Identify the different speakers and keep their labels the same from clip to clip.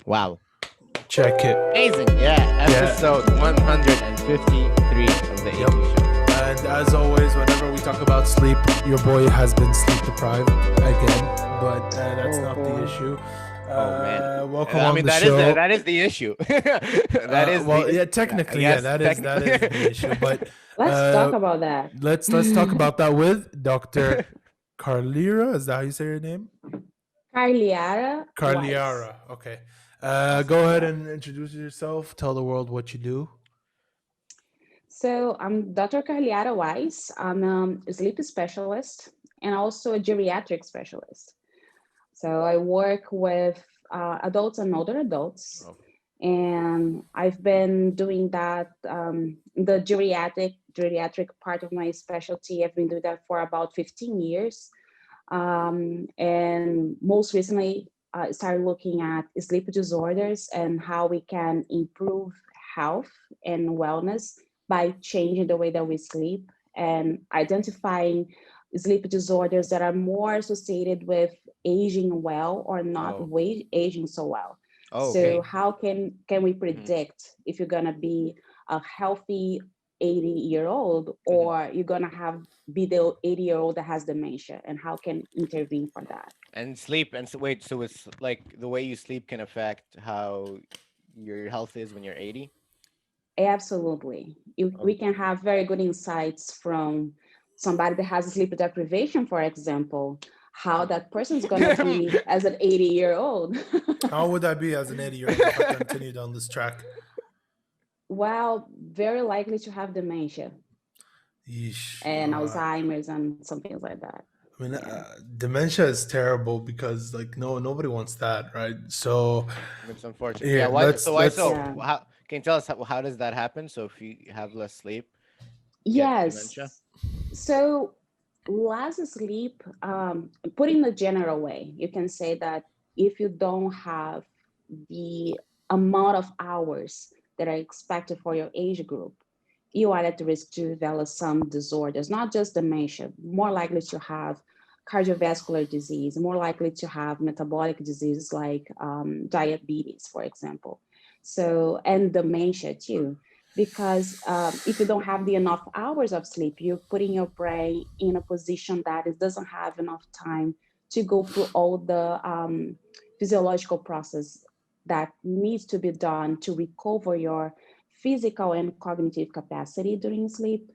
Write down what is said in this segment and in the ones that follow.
Speaker 1: Wow.
Speaker 2: Check it.
Speaker 1: Amazing. Yeah. Episode 153 of the
Speaker 2: Yep.
Speaker 1: Haejl Show.
Speaker 2: And as always, whenever we talk about sleep, your boy has been sleep deprived again, but that's not the issue.
Speaker 1: Oh man.
Speaker 2: Welcome
Speaker 1: I
Speaker 2: on
Speaker 1: mean
Speaker 2: the show.
Speaker 1: that is the issue. That is
Speaker 2: Well,
Speaker 1: the
Speaker 2: yeah, technically,
Speaker 1: yes,
Speaker 2: that is the issue. But
Speaker 3: Let's talk about that.
Speaker 2: let's talk about that with Dr. Carleara. Is that how you say your name?
Speaker 3: Carleara Weiss.
Speaker 2: Carleara. Okay. Go ahead and introduce yourself. Tell the world what you do.
Speaker 3: So I'm Dr. Carleara Weiss. I'm a sleep specialist and also a geriatric specialist. So I work with adults and older adults.
Speaker 1: Oh.
Speaker 3: And I've been doing that, the geriatric part of my specialty. I've been doing that for about 15 years. And most recently, started looking at sleep disorders and how we can improve health and wellness by changing the way that we sleep and identifying sleep disorders that are more associated with aging well or not aging so well.
Speaker 1: Oh,
Speaker 3: So
Speaker 1: okay.
Speaker 3: how can we predict if you're gonna be a healthy 80-year-old or you're gonna be the 80-year-old that has dementia, and how can intervene for that?
Speaker 1: And sleep and so wait, so it's like the way you sleep can affect how your health is when you're 80?
Speaker 3: Absolutely. We can have very good insights from somebody that has sleep deprivation, for example, how that person's gonna be as an 80-year-old.
Speaker 2: How would I be as an 80-year-old if I continued on this track?
Speaker 3: Well, very likely to have dementia.
Speaker 2: Yeesh.
Speaker 3: And Alzheimer's and some things like that.
Speaker 2: I mean, dementia is terrible because nobody wants that, right? So
Speaker 1: it's unfortunate.
Speaker 2: Yeah,
Speaker 1: how can you tell us how does that happen? So if you have less sleep,
Speaker 3: yes.
Speaker 1: dementia?
Speaker 3: So less sleep, put in a general way, you can say that if you don't have the amount of hours that are expected for your age group, you are at risk to develop some disorders, not just dementia, more likely to have cardiovascular disease, more likely to have metabolic diseases like diabetes, for example. So, and dementia too, because if you don't have the enough hours of sleep, you're putting your brain in a position that it doesn't have enough time to go through all the physiological process that needs to be done to recover your physical and cognitive capacity during sleep.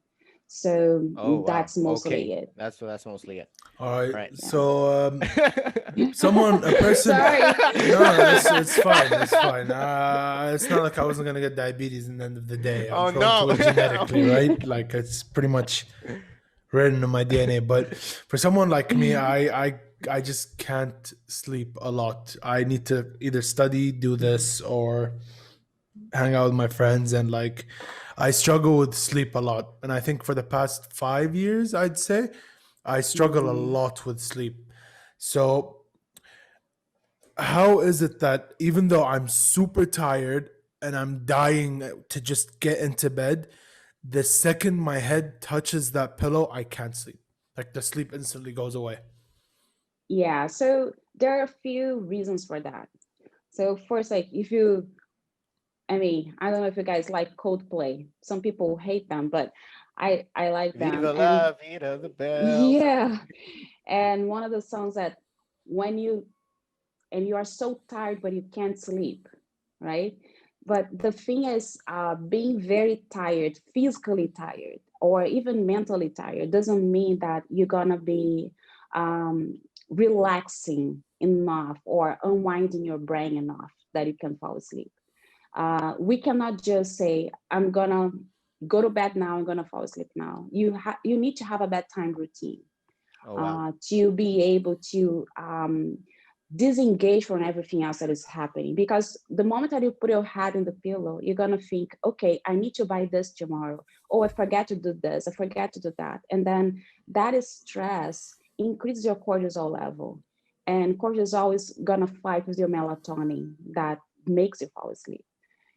Speaker 3: So that's mostly it.
Speaker 1: That's mostly it.
Speaker 2: All right.
Speaker 1: Right.
Speaker 2: So a person.
Speaker 3: Sorry.
Speaker 2: No, it's fine. It's fine. It's not like I wasn't gonna get diabetes in the end of the day. I'm prone to it genetically, right? Like it's pretty much written in my DNA. But for someone like me, I just can't sleep a lot. I need to either study, do this, or hang out with my friends, and like I struggle with sleep a lot. And I think for the past 5 years, I'd say I struggle a lot with sleep. So how is it that even though I'm super tired and I'm dying to just get into bed, the second my head touches that pillow, I can't sleep? Like the sleep instantly goes away.
Speaker 3: Yeah, so there are a few reasons for that. So first, like I don't know if you guys like Coldplay. Some people hate them, but I like them.
Speaker 1: Viva la vida, the bells.
Speaker 3: Yeah. And one of the songs that when you are so tired, but you can't sleep, right? But the thing is, being very tired, physically tired, or even mentally tired, doesn't mean that you're gonna be relaxing enough or unwinding your brain enough that you can fall asleep. We cannot just say, I'm gonna go to bed now, I'm gonna fall asleep now. You need to have a bedtime routine to be able to disengage from everything else that is happening. Because the moment that you put your head in the pillow, you're gonna think, okay, I need to buy this tomorrow. Oh, I forget to do this, I forget to do that. And then that is stress increases your cortisol level. And cortisol is gonna fight with your melatonin that makes you fall asleep.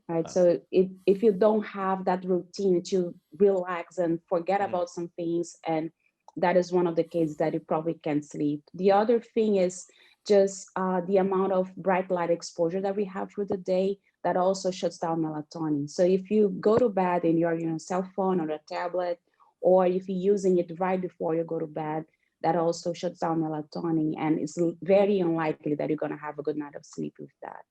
Speaker 3: Right. So if you don't have that routine to relax and forget about some things, and that is one of the cases that you probably can't sleep. The other thing is just the amount of bright light exposure that we have through the day, that also shuts down melatonin. So if you go to bed and you're on a cell phone or a tablet, or if you're using it right before you go to bed, that also shuts down melatonin, and it's very unlikely that you're going to have a good night of sleep with that.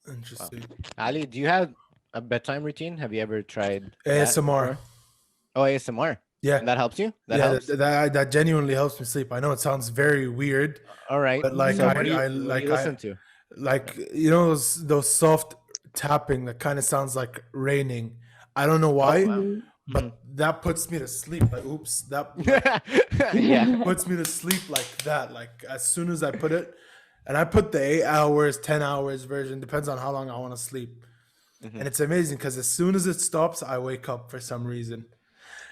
Speaker 1: Wow.
Speaker 2: Interesting.
Speaker 1: Ali, do you have a bedtime routine? Have you ever tried that
Speaker 2: ASMR.
Speaker 1: before? Oh, ASMR.
Speaker 2: Yeah.
Speaker 1: And that helps you? That
Speaker 2: Yeah,
Speaker 1: helps?
Speaker 2: that genuinely helps me sleep. I know it sounds very weird,
Speaker 1: All right.
Speaker 2: but like
Speaker 1: So
Speaker 3: Mhm.
Speaker 2: I
Speaker 1: what do you listen to?
Speaker 2: like those soft tapping that kind of sounds like raining. I don't know
Speaker 1: Oh,
Speaker 2: why,
Speaker 1: wow.
Speaker 3: Mhm.
Speaker 1: Hmm.
Speaker 2: but that puts me to sleep. Like oops, that like
Speaker 1: Yeah.
Speaker 2: puts me to sleep like that. Like as soon as I put it, and I put the 8 hours, 10 hours version, depends on how long I want to sleep.
Speaker 1: Hmm.
Speaker 2: And it's amazing because as soon as it stops, I wake up for some reason.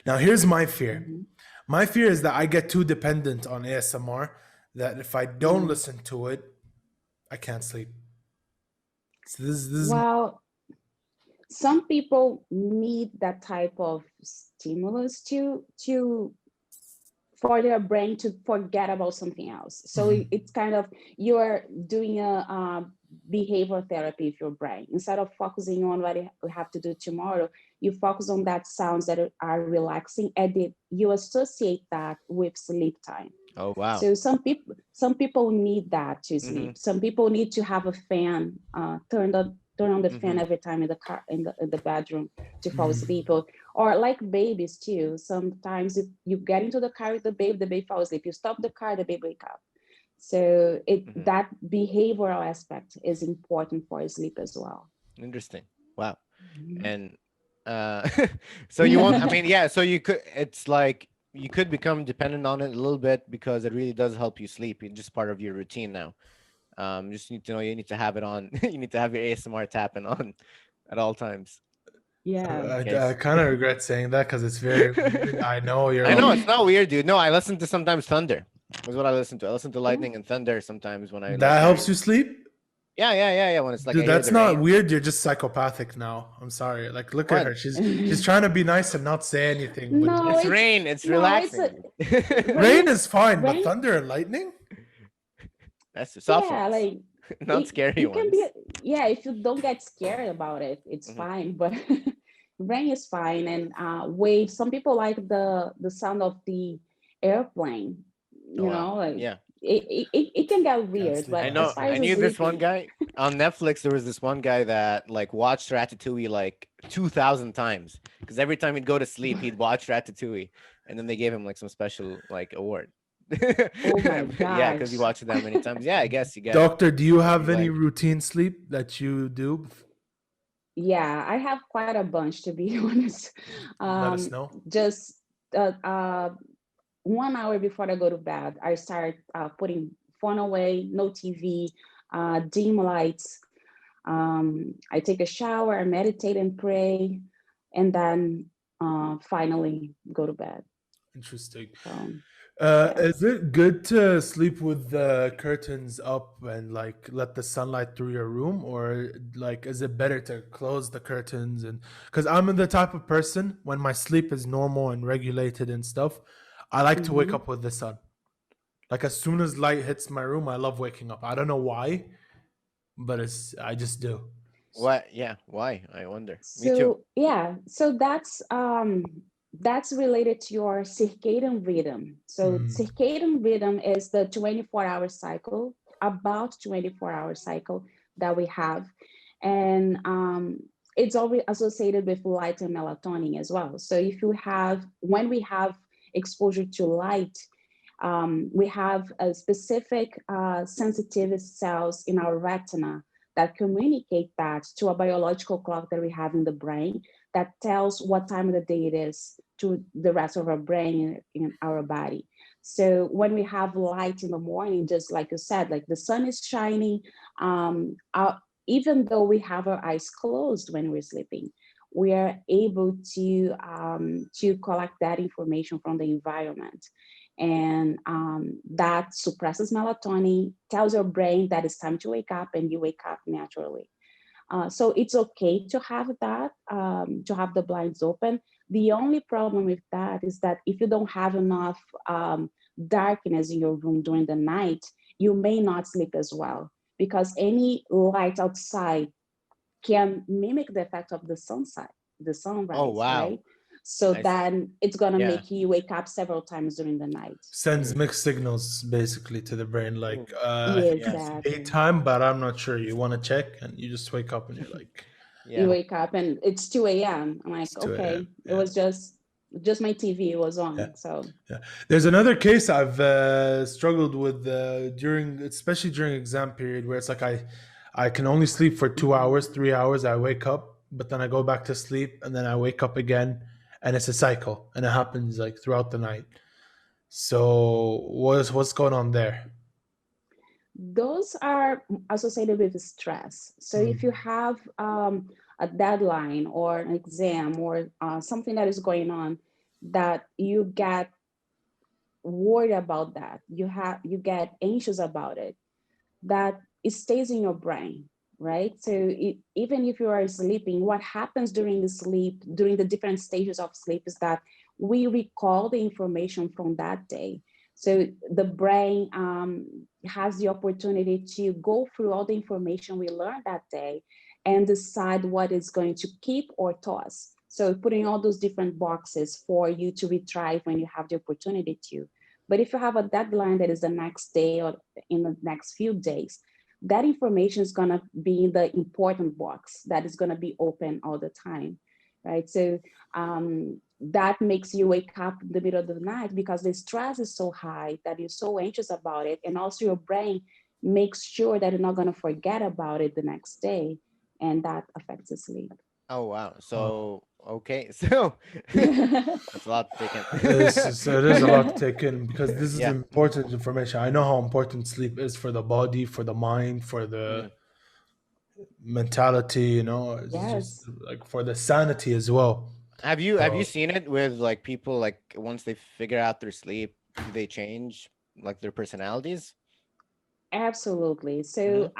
Speaker 2: Now here's my fear.
Speaker 3: Mhm.
Speaker 2: My fear is that I get too dependent on ASMR that if I don't
Speaker 3: Mm.
Speaker 2: listen to it, I can't sleep. So this is
Speaker 3: Well, some people need that type of stimulus to for their brain to forget about something else. So
Speaker 2: Mhm.
Speaker 3: it's kind of, you're doing a behavioral therapy with your brain. Instead of focusing on what you have to do tomorrow, you focus on that sounds that are relaxing, and you associate that with sleep time.
Speaker 1: Oh, wow.
Speaker 3: So some people need that to
Speaker 1: Hmm.
Speaker 3: sleep. Some people need to have a fan turn on the fan
Speaker 1: Hmm.
Speaker 3: every time in the car, in the bedroom, to fall
Speaker 2: Mhm.
Speaker 3: asleep. Or like babies too. Sometimes if you get into the car with the baby falls asleep. You stop the car, the baby wake up. So
Speaker 1: Hmm.
Speaker 3: that behavioral aspect is important for sleep as well.
Speaker 1: Interesting. Wow.
Speaker 3: Mhm.
Speaker 1: And uh so you won't, I mean, yeah, so you could, it's like you could become dependent on it a little bit because it really does help you sleep. It's just part of your routine now. You just need to know you need to have it on. You need to have your ASMR tapping on at all times.
Speaker 3: Yeah.
Speaker 1: In
Speaker 2: I
Speaker 1: case.
Speaker 2: kind of regret saying that because it's very weird. I know you're
Speaker 1: I
Speaker 2: like
Speaker 1: know it's not weird, dude. No, I listen to sometimes thunder. Is what I listen to. I listen to lightning and thunder sometimes when I like
Speaker 2: that
Speaker 1: when I
Speaker 2: helps you sleep.
Speaker 1: yeah. When it's like I
Speaker 2: Dude,
Speaker 1: hear
Speaker 2: that's
Speaker 1: the
Speaker 2: not
Speaker 1: rain.
Speaker 2: weird. You're just psychopathic now. I'm sorry. Like, look at
Speaker 1: What?
Speaker 2: her. She's trying to be nice and not say anything. But
Speaker 3: No,
Speaker 1: It's rain. It's
Speaker 3: it's a
Speaker 1: relaxing, dude.
Speaker 3: rain
Speaker 2: rain
Speaker 3: is
Speaker 2: is fine, but
Speaker 3: rain.
Speaker 2: thunder and lightning.
Speaker 1: That's the soft
Speaker 3: Yeah,
Speaker 1: ones,
Speaker 3: like
Speaker 1: not scary
Speaker 3: you can be,
Speaker 1: ones.
Speaker 3: yeah, if you don't get scared about it, it's
Speaker 1: Hmm.
Speaker 3: fine. But rain is fine. And waves, some people like the sound of the airplane,
Speaker 1: Oh wow.
Speaker 3: like
Speaker 1: Yeah.
Speaker 3: it can get
Speaker 2: Can't
Speaker 3: weird.
Speaker 2: sleep
Speaker 3: But
Speaker 1: I
Speaker 2: on
Speaker 3: as
Speaker 1: know.
Speaker 3: far
Speaker 2: that.
Speaker 1: I
Speaker 3: as
Speaker 1: knew this one
Speaker 3: sleeping,
Speaker 1: guy on Netflix. There was this one guy that like watched Ratatouille like 2,000 times because every time he'd go to sleep, he'd watch Ratatouille, and then they gave him like some special like award.
Speaker 3: oh my
Speaker 1: Yeah, because he
Speaker 3: gosh.
Speaker 1: watched it that many times. Yeah, I guess you get
Speaker 2: Doctor, do you have
Speaker 1: you
Speaker 2: any
Speaker 1: like.
Speaker 2: routine sleep that you do?
Speaker 3: Yeah, I have quite a bunch, to be honest.
Speaker 2: Let us
Speaker 3: um
Speaker 2: know.
Speaker 3: just uh, uh 1 hour before I go to bed, I start putting phone away, no TV, dim lights. I take a shower, I meditate and pray, and then finally go to bed.
Speaker 2: Interesting.
Speaker 3: So, yeah.
Speaker 2: Is it good to sleep with the curtains up and like let the sunlight through your room, or like is it better to close the curtains? And because I'm the type of person when my sleep is normal and regulated and stuff, I like to wake
Speaker 3: Hmm.
Speaker 2: up with the sun. Like as soon as light hits my room, I love waking up. I don't know why, but it's I just do.
Speaker 1: What? Yeah. Why? I wonder. Me too.
Speaker 3: So yeah, so that's related to your circadian rhythm. So
Speaker 2: Mm,
Speaker 3: circadian rhythm is the 24-hour cycle, about 24-hour cycle that we have, and it's always associated with light and melatonin as well. So when we have exposure to light, we have a specific sensitive cells in our retina that communicate that to a biological clock that we have in the brain that tells what time of the day it is to the rest of our brain in our body. So when we have light in the morning, just like you said, like the sun is shining, even though we have our eyes closed when we're sleeping, we are able to collect that information from the environment, and that suppresses melatonin, tells your brain that it's time to wake up, and you wake up naturally. So it's okay to have that, to have the blinds open. The only problem with that is that if you don't have enough darkness in your room during the night, you may not sleep as well, because any light outside can mimic the effect of the
Speaker 1: Oh
Speaker 3: sunrise,
Speaker 1: wow.
Speaker 3: right? So
Speaker 1: I see.
Speaker 3: then it's gonna
Speaker 1: Yeah.
Speaker 3: make you wake up several times during the night.
Speaker 2: Sends
Speaker 1: Mm,
Speaker 2: mixed signals basically to the brain, like
Speaker 1: mm,
Speaker 2: I
Speaker 3: Yeah,
Speaker 2: think
Speaker 1: yeah.
Speaker 2: it's
Speaker 3: exactly.
Speaker 2: daytime, but I'm not sure. You want to check, and you just wake up and you're like,
Speaker 3: You
Speaker 1: Yeah.
Speaker 3: wake up and it's 2 a.m. I'm like,
Speaker 2: it's 2 a.m.
Speaker 3: okay, it
Speaker 2: Yeah,
Speaker 3: was just my TV was
Speaker 2: yeah,
Speaker 3: on. So
Speaker 2: yeah. There's another case I've struggled with during, especially during exam period, where it's like I can only sleep for 2 hours, 3 hours. I wake up, but then I go back to sleep, and then I wake up again, and it's a cycle, and it happens like throughout the night. So what's going on there?
Speaker 3: those are associated with stress. So if you
Speaker 2: Mm.
Speaker 3: have a deadline or an exam or something that is going on, that you get worried about, that you get anxious about it, that it stays in your brain, right? So even if you are sleeping, what happens during the sleep, during the different stages of sleep, is that we recall the information from that day. So the brain has the opportunity to go through all the information we learned that day and decide what is going to keep or toss. So putting all those different boxes for you to retrieve when you have the opportunity to. But if you have a deadline that is the next day or in the next few days, that information is going to be in the important box that is going to be open all the time, right? So that makes you wake up in the middle of the night because the stress is so high that you're so anxious about it. And also your brain makes sure that you're not going to forget about it the next day. And that affects the sleep.
Speaker 1: Oh wow.
Speaker 2: Oh.
Speaker 1: So okay. So that's a lot to take in.
Speaker 2: So there's a lot to take in because this is
Speaker 1: Yeah.
Speaker 2: important information. I know how important sleep is for the body, for the mind, for the
Speaker 1: Mm.
Speaker 2: mentality. It's just
Speaker 3: Yes.
Speaker 2: like for the sanity as well.
Speaker 1: Have you
Speaker 2: So
Speaker 1: seen it with like people like once they figure out their sleep, do they change like their personalities?
Speaker 3: Absolutely.
Speaker 1: Hmm.
Speaker 3: So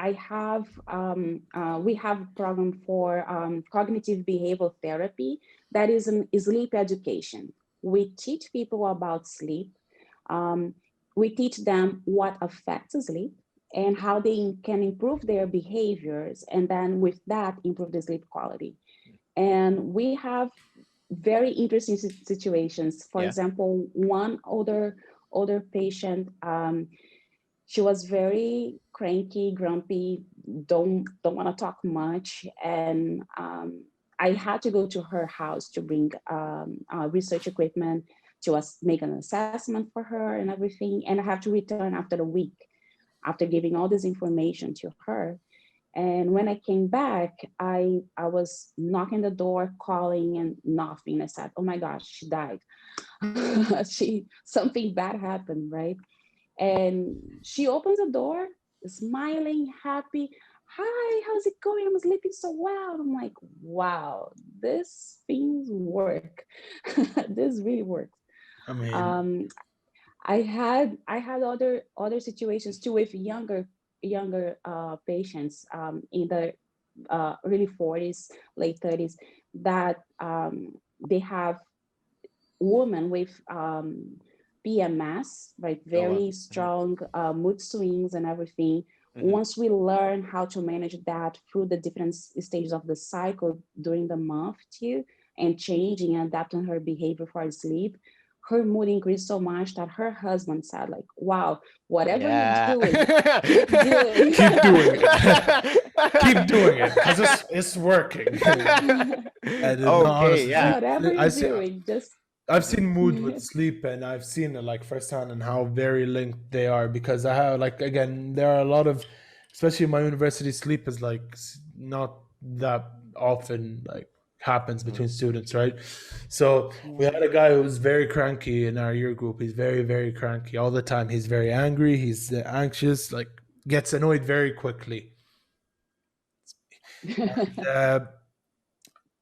Speaker 3: we have a program for cognitive behavioral therapy that is an sleep education. We teach people about sleep. Um, we teach them what affects sleep and how they can improve their behaviors, and then with that, improve the sleep quality. And we have very interesting situations. For
Speaker 1: Yeah.
Speaker 3: example, one older patient. She was very cranky, grumpy, don't want to talk much, and I had to go to her house to bring research equipment to make an assessment for her and everything, and I have to return after a week after giving all this information to her. And when I came back, I was knocking the door, calling, and nothing. I said, "Oh my gosh, she died. She something bad happened, right?" And she opens the door, smiling, happy. "Hi, how's it going? I'm sleeping so well." I'm like, wow, this things work. This really works.
Speaker 2: I mean,
Speaker 3: Um, I had other situations too with younger patients in the early 40s, late 30s, that they have women with PMS, right?
Speaker 1: Oh wow.
Speaker 3: Very
Speaker 1: Hmm.
Speaker 3: strong mood swings and everything.
Speaker 1: Hmm.
Speaker 3: Once we learn how to manage that through the different stages of the cycle during the month too, and changing and adapting her behavior for sleep, her mood increased so much that her husband said, like, "Wow, whatever you're
Speaker 1: Yeah.
Speaker 3: doing, keep doing."
Speaker 2: keep doing it. Keep doing it because it's working. And no,
Speaker 1: Okay.
Speaker 2: honestly,
Speaker 1: Yeah.
Speaker 3: Whatever
Speaker 2: I
Speaker 3: you're
Speaker 2: see.
Speaker 3: doing, just
Speaker 2: I've seen mood with sleep, and I've seen it like firsthand and how very linked they are. Because I have, like, again, there are a lot of, especially in my university, sleep is like not that often like happens
Speaker 1: Mhm.
Speaker 2: between students, right? So we
Speaker 3: yeah.
Speaker 2: had a guy who was very cranky in our year group. He's very, very cranky all the time. He's very angry. He's anxious. Like gets annoyed very quickly. Uh,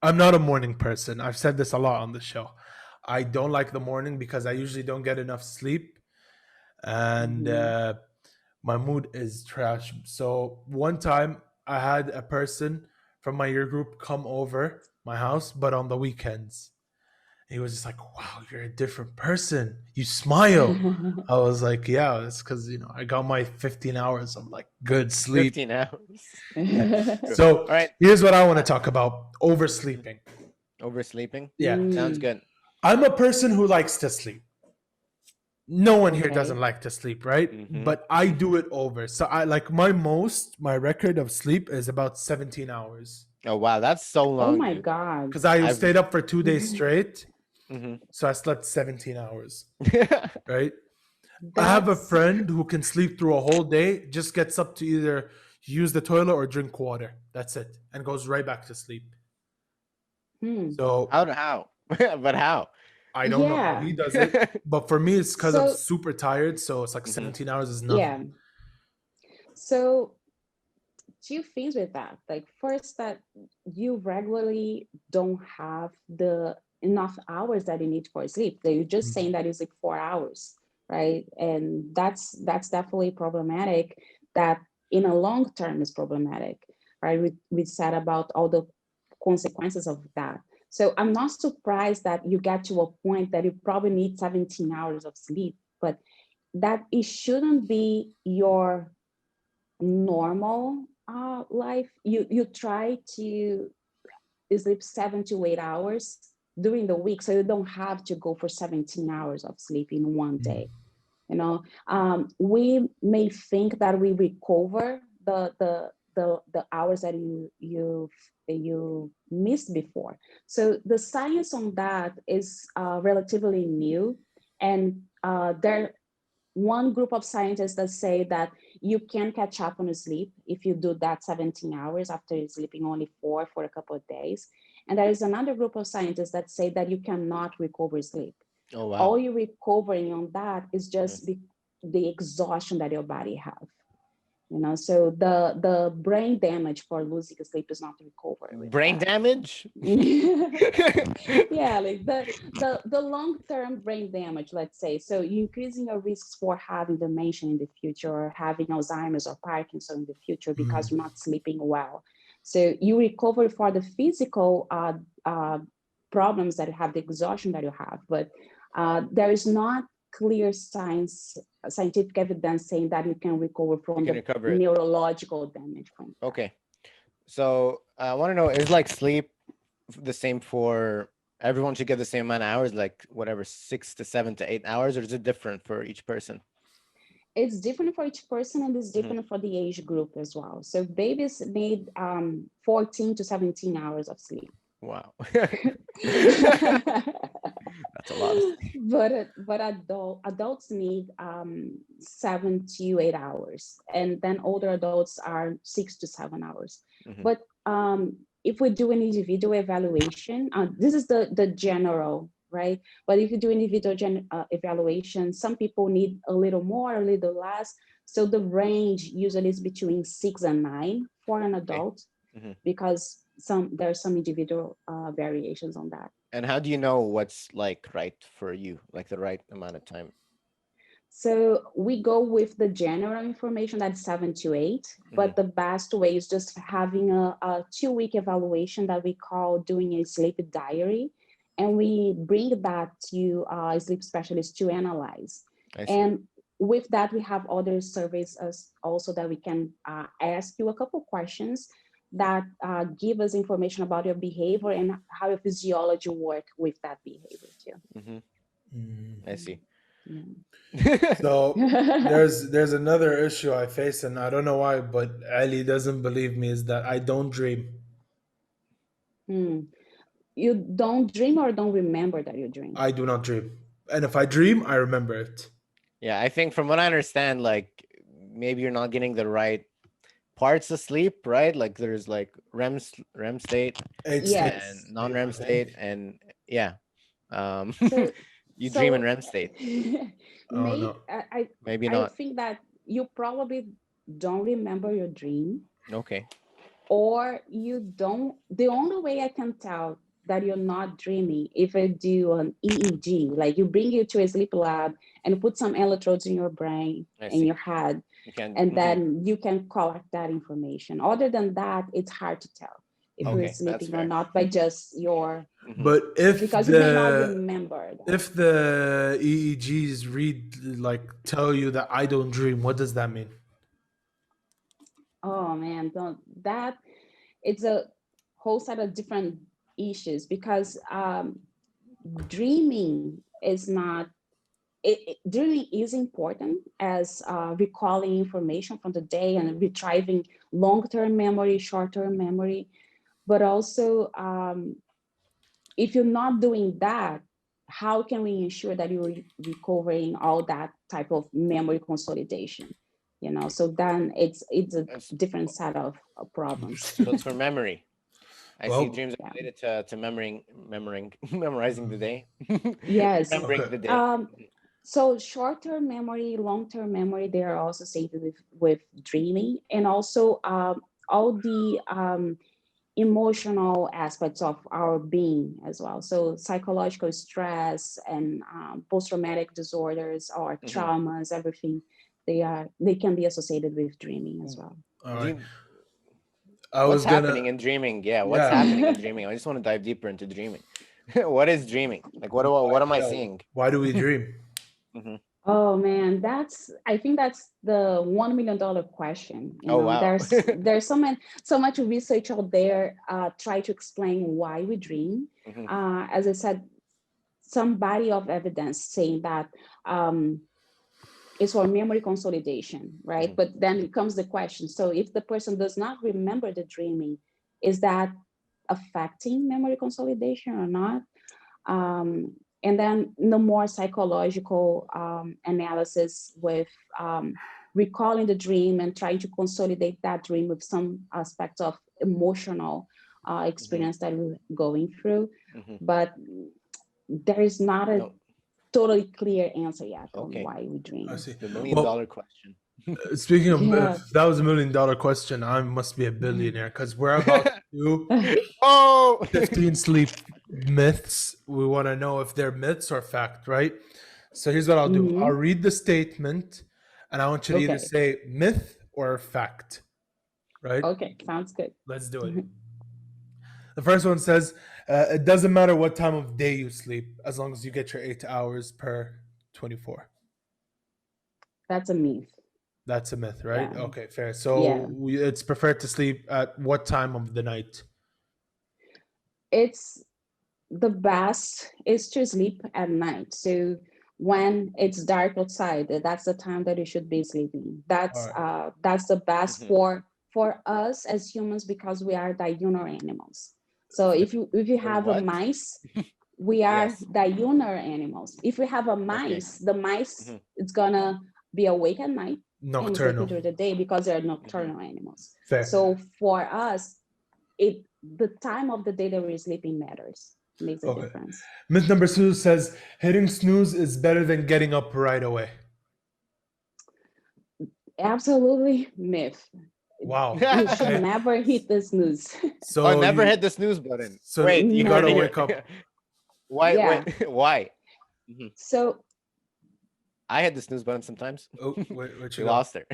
Speaker 2: I'm not a morning person. I've said this a lot on the show. I don't like the morning because I usually don't get enough sleep and
Speaker 3: Mhm.
Speaker 2: my mood is trash. So one time I had a person from my year group come over my house, but on the weekends. He was just like, wow, you're a different person. You smile. I was like, yeah, it's because, I got my 15 hours of like good sleep.
Speaker 1: 15 hours.
Speaker 2: Yeah.
Speaker 1: All
Speaker 2: So
Speaker 1: right.
Speaker 2: here's what I want to talk about: oversleeping.
Speaker 1: Oversleeping.
Speaker 2: Yeah.
Speaker 1: Sounds
Speaker 3: Mm,
Speaker 1: good.
Speaker 2: I'm a person who likes to sleep. No one here
Speaker 3: okay.
Speaker 2: doesn't like to sleep, right?
Speaker 1: Mm-hmm.
Speaker 2: But I do it over. So I like my record of sleep is about 17 hours.
Speaker 1: Oh wow, that's so
Speaker 3: Oh
Speaker 1: long,
Speaker 3: my
Speaker 1: dude.
Speaker 3: God.
Speaker 2: Because I
Speaker 1: I've.
Speaker 2: stayed up for 2 days straight.
Speaker 1: Mm-hmm.
Speaker 2: So I slept 17 hours, right? I have a
Speaker 3: That's,
Speaker 2: friend who can sleep through a whole day, just gets up to either use the toilet or drink water. That's it. And goes right back to sleep.
Speaker 3: hmm.
Speaker 2: So
Speaker 1: How? But how?
Speaker 2: I don't know how
Speaker 3: Yeah.
Speaker 2: he does it. But for me, it's because I'm
Speaker 3: So,
Speaker 2: super tired. So it's like
Speaker 1: Mm-hmm.
Speaker 2: 17 hours is
Speaker 3: yeah.
Speaker 2: nothing.
Speaker 3: So, two things with that. Like, first, that you regularly don't have the enough hours that you need for sleep. That you're just saying that you sleep 4 hours, right? And that's definitely problematic. That in a long term is problematic, right? We said about all the consequences of that. So I'm not surprised that you get to a point that you probably need 17 hours of sleep, but that it shouldn't be your normal life. You try to sleep 7 to 8 hours during the week, so you don't have to go for 17 hours of sleep in one day. We may think that we recover the hours that you missed before. So the science on that is relatively new, and there one group of scientists that say that you can catch up on sleep if you do that 17 hours after sleeping only four for a couple of days. And there is another group of scientists that say that you cannot recover sleep.
Speaker 1: Oh wow.
Speaker 3: All you're recovering on that is
Speaker 1: Mhm.
Speaker 3: just the exhaustion that your body have. So the brain damage for losing sleep is not recovered with
Speaker 1: Brain
Speaker 3: that.
Speaker 1: damage.
Speaker 3: Yeah, like the long-term brain damage, let's say. So you're increasing your risks for having dementia in the future, or having Alzheimer's or Parkinson in the future because you're not sleeping well. So you recover for the physical problems that you have, the exhaustion that you have, but there is not clear scientific evidence saying that you can recover
Speaker 1: You
Speaker 3: from
Speaker 1: can
Speaker 3: the
Speaker 1: recover it.
Speaker 3: neurological damage from that.
Speaker 1: Okay. So I want to know, is like sleep the same for everyone? Should get the same amount of hours, like whatever, 6 to 7 to 8 hours, or is it different for each person?
Speaker 3: It's different for each person, and it's
Speaker 1: Hmm.
Speaker 3: different for the age group as well. So babies need 14 to 17 hours of sleep.
Speaker 1: Wow. That's a lot of sleep.
Speaker 3: but adults need 7 to 8 hours, and then older adults are 6 to 7 hours.
Speaker 1: Hmm.
Speaker 3: But if we do an individual evaluation, this is the general, right? But if you do individual evaluation, some people need a little more, a little less. So the range usually is between 6 and 9 for an
Speaker 1: Okay.
Speaker 3: adult,
Speaker 1: Hmm.
Speaker 3: because there are some individual variations on that.
Speaker 1: And how do you know what's like right for you, like the right amount of time?
Speaker 3: So we go with the general information, that's 7 to 8,
Speaker 1: Hmm.
Speaker 3: but the best way is just having a 2-week evaluation that we call doing a sleep diary. And we bring that to a sleep specialist to analyze.
Speaker 1: I see.
Speaker 3: And with that, we have other surveys also that we can ask you a couple questions that give us information about your behavior and how your physiology work with that behavior too.
Speaker 1: Hmm.
Speaker 2: Mm.
Speaker 1: I see.
Speaker 2: So
Speaker 3: Yeah.
Speaker 2: there's another issue I face, and I don't know why, but Ali doesn't believe me, is that I don't dream.
Speaker 3: Hmm. You don't dream or don't remember that you dream?
Speaker 2: I do not dream. And if I dream, I remember it.
Speaker 1: Yeah, I think from what I understand, like maybe you're not getting the right parts of sleep, right? Like there's like REM state
Speaker 2: Eight
Speaker 1: and
Speaker 3: Yes.
Speaker 2: states,
Speaker 1: non-REM
Speaker 2: I
Speaker 1: state,
Speaker 2: think.
Speaker 1: and yeah, um,
Speaker 3: So,
Speaker 1: you dream in
Speaker 3: so
Speaker 1: REM state.
Speaker 2: Oh
Speaker 3: may
Speaker 2: no.
Speaker 1: Maybe
Speaker 3: I
Speaker 1: not.
Speaker 3: think that you probably don't remember your dream,
Speaker 1: Okay.
Speaker 3: or you don't. The only way I can tell that you're not dreaming, if I do an EEG, like you bring you to a sleep lab and put some electrodes in your brain,
Speaker 1: I
Speaker 3: in
Speaker 1: see.
Speaker 3: your head,
Speaker 1: You can.
Speaker 3: and then you can collect that information. Other than that, it's hard to tell. if you're
Speaker 1: Okay, that's
Speaker 3: sleeping or
Speaker 1: fair.
Speaker 3: not by just your,
Speaker 2: But if
Speaker 3: because you may not
Speaker 2: the
Speaker 3: remember that.
Speaker 2: if the EEGs tell you that I don't dream, what does that mean?
Speaker 3: Oh man, don't that it's a whole set of different issues because dreaming is not dreaming is important as recalling information from the day and retrieving long-term memory, short-term memory, but also if you're not doing that, how can we ensure that you're recovering all that type of memory consolidation? You know, so then it's a
Speaker 1: It's,
Speaker 3: different set of problems.
Speaker 1: so it's for memory. I see
Speaker 2: Well,
Speaker 1: dreams are
Speaker 3: Yeah.
Speaker 1: related to memorizing the day,
Speaker 3: Yes.
Speaker 1: remembering
Speaker 2: okay.
Speaker 1: the day.
Speaker 3: So short-term memory, long-term memory, they are also associated with dreaming, and also all the emotional aspects of our being as well. So psychological stress and post-traumatic disorders or
Speaker 1: Mhm.
Speaker 3: traumas, everything, they can be associated with dreaming as well.
Speaker 2: All right.
Speaker 1: Dream,
Speaker 2: I
Speaker 1: what's
Speaker 2: was
Speaker 1: happening
Speaker 2: gonna
Speaker 1: in dreaming? Yeah, what's
Speaker 2: yeah.
Speaker 1: happening in dreaming? I just want to dive deeper into dreaming. What is dreaming? Like, what am I
Speaker 2: Yeah.
Speaker 1: seeing?
Speaker 2: Why do we dream?
Speaker 1: Hmm.
Speaker 3: Oh man, I think that's the $1 million question. You
Speaker 1: Oh
Speaker 3: know,
Speaker 1: wow.
Speaker 3: there's so much research out there try to explain why we dream.
Speaker 1: Hmm.
Speaker 3: As I said, some body of evidence saying that it's for memory consolidation, right?
Speaker 1: Hmm.
Speaker 3: But then it comes the question: so if the person does not remember the dreaming, is that affecting memory consolidation or not? And then the more psychological analysis with recalling the dream and trying to consolidate that dream with some aspect of emotional
Speaker 1: Hmm.
Speaker 3: experience that we're going through.
Speaker 1: Hmm.
Speaker 3: But there is not a
Speaker 1: No.
Speaker 3: totally clear answer yet on
Speaker 1: Okay.
Speaker 3: why we
Speaker 2: I
Speaker 3: dream.
Speaker 2: see.
Speaker 1: The million
Speaker 2: Well,
Speaker 1: dollar question.
Speaker 2: speaking of,
Speaker 3: Yeah.
Speaker 2: if that was $1 million question, I must be a billionaire because we're about to do
Speaker 1: Oh.
Speaker 2: 15 sleep myths. We want to know if they're myths or fact, right? So here's what I'll do. I'll
Speaker 3: Mhm.
Speaker 2: read the statement, and I want you to either
Speaker 3: Okay.
Speaker 2: say myth or fact, right?
Speaker 3: Okay. Sounds good.
Speaker 2: Let's do it. The first one says, it doesn't matter what time of day you sleep as long as you get your 8 hours per 24.
Speaker 3: That's a myth.
Speaker 2: That's a myth, right?
Speaker 3: Yeah.
Speaker 2: Okay, fair.
Speaker 3: Yeah.
Speaker 2: So it's preferred to sleep at what time of the night?
Speaker 3: It's the best is to sleep at night. So when it's dark outside, that's the time that you should be sleeping.
Speaker 2: All right.
Speaker 3: That's the best
Speaker 1: Mhm.
Speaker 3: for us as humans because we are diurnal animals. So if you
Speaker 1: We're
Speaker 3: have a
Speaker 1: what?
Speaker 3: mice, we are
Speaker 1: Yes.
Speaker 3: diurnal animals. If we have a
Speaker 1: Okay.
Speaker 3: mice, the mice
Speaker 1: Hmm.
Speaker 3: it's gonna be awake at night and sleeping
Speaker 2: Nocturnal.
Speaker 3: during the day because they're
Speaker 1: Hmm.
Speaker 3: nocturnal animals.
Speaker 2: Fair.
Speaker 3: So for us, the time of the day that we're sleeping matters, makes a
Speaker 2: Okay.
Speaker 3: difference.
Speaker 2: Myth number 2 says hitting snooze is better than getting up right away.
Speaker 3: Absolutely myth.
Speaker 2: Wow.
Speaker 3: You should
Speaker 2: Okay.
Speaker 3: never hit the snooze.
Speaker 1: Oh,
Speaker 2: So
Speaker 1: never
Speaker 2: you
Speaker 1: hit the snooze button.
Speaker 2: so
Speaker 1: Wait,
Speaker 2: you
Speaker 1: you heard
Speaker 2: gotta
Speaker 1: it
Speaker 3: Never.
Speaker 2: wake
Speaker 1: here.
Speaker 2: up.
Speaker 1: Why?
Speaker 3: Yeah.
Speaker 1: Wait. Why? Mhm.
Speaker 3: So
Speaker 1: I hit the snooze button sometimes.
Speaker 2: Oh, where'd you
Speaker 1: We
Speaker 2: go?
Speaker 1: lost her.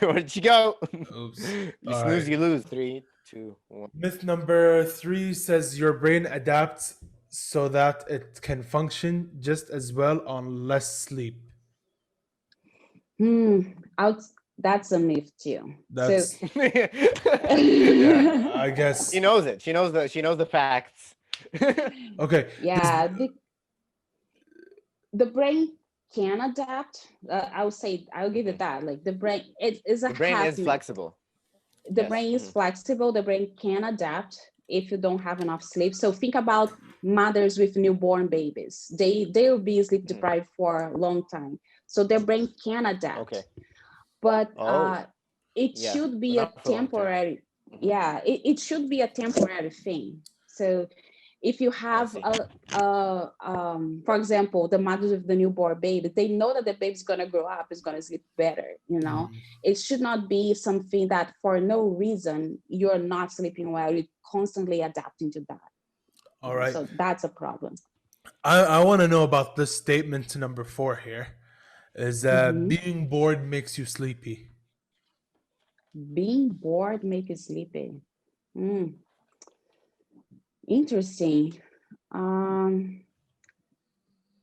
Speaker 1: Where'd you go?
Speaker 2: Oops.
Speaker 1: You
Speaker 2: All
Speaker 1: snooze,
Speaker 2: right.
Speaker 1: you lose. 3, 2, 1.
Speaker 2: Myth number 3 says your brain adapts so that it can function just as well on less sleep.
Speaker 3: hmm, out that's a myth too. So
Speaker 2: That's yeah, I
Speaker 1: She
Speaker 2: guess.
Speaker 1: knows it. She knows the facts.
Speaker 2: Okay. This
Speaker 3: yeah, the brain can adapt. I'll give it
Speaker 1: Mhm.
Speaker 3: that. Like the brain, it is a
Speaker 1: The brain
Speaker 3: half
Speaker 1: is
Speaker 3: myth.
Speaker 1: flexible.
Speaker 3: The
Speaker 1: Yes.
Speaker 3: brain is
Speaker 1: Mhm.
Speaker 3: flexible. The brain can adapt if you don't have enough sleep. So think about mothers with newborn babies. They'll be sleep
Speaker 1: Mhm.
Speaker 3: deprived for a long time. So their brain can adapt,
Speaker 1: Okay.
Speaker 3: but
Speaker 1: Oh,
Speaker 3: it
Speaker 1: yeah,
Speaker 3: should
Speaker 1: but
Speaker 3: be a
Speaker 1: not for long term.
Speaker 3: temporary.
Speaker 1: Mhm.
Speaker 3: Yeah, it should be a temporary thing. So if you
Speaker 1: I
Speaker 3: have
Speaker 1: see.
Speaker 3: for example, the mothers with the newborn baby, they know that the baby's gonna grow up, is gonna sleep better. You know,
Speaker 2: Mhm.
Speaker 3: it should not be something that for no reason you're not sleeping well. You're constantly adapting to that.
Speaker 2: All right.
Speaker 3: So that's a problem.
Speaker 2: I want to know about this statement number 4 here. Is
Speaker 3: Mhm.
Speaker 2: being bored makes you sleepy.
Speaker 3: Being bored make you sleepy. Mm, interesting. Um,